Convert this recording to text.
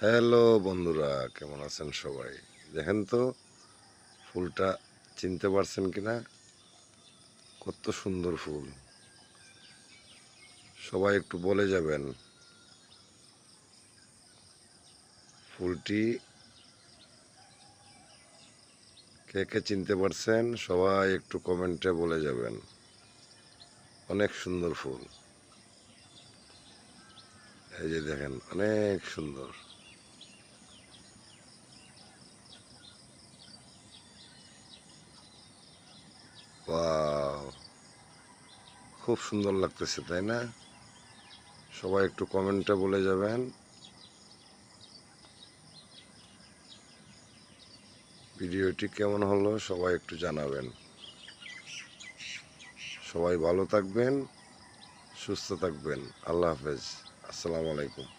Hello বন্ধুরা, কেমন আছেন সবাই? দেখেন তো ফুলটা চিনতে পারছেন কিনা? কত সুন্দর ফুল! সবাই একটু বলে যাবেন ফুলটি কে কে চিনতে পারছেন, সবাই একটু কমেন্টে বলে যাবেন। অনেক সুন্দর ফুল, এই যে দেখেন অনেক সুন্দর। ওয়াও, খুব সুন্দর লাগতেছে তাই না? সবাই একটু কমেন্টে বলে যাবেন ভিডিওটি কেমন হলো, সবাই একটু জানাবেন। সবাই ভালো থাকবেন, সুস্থ থাকবেন। আল্লাহ হাফেজ। আসসালামু আলাইকুম।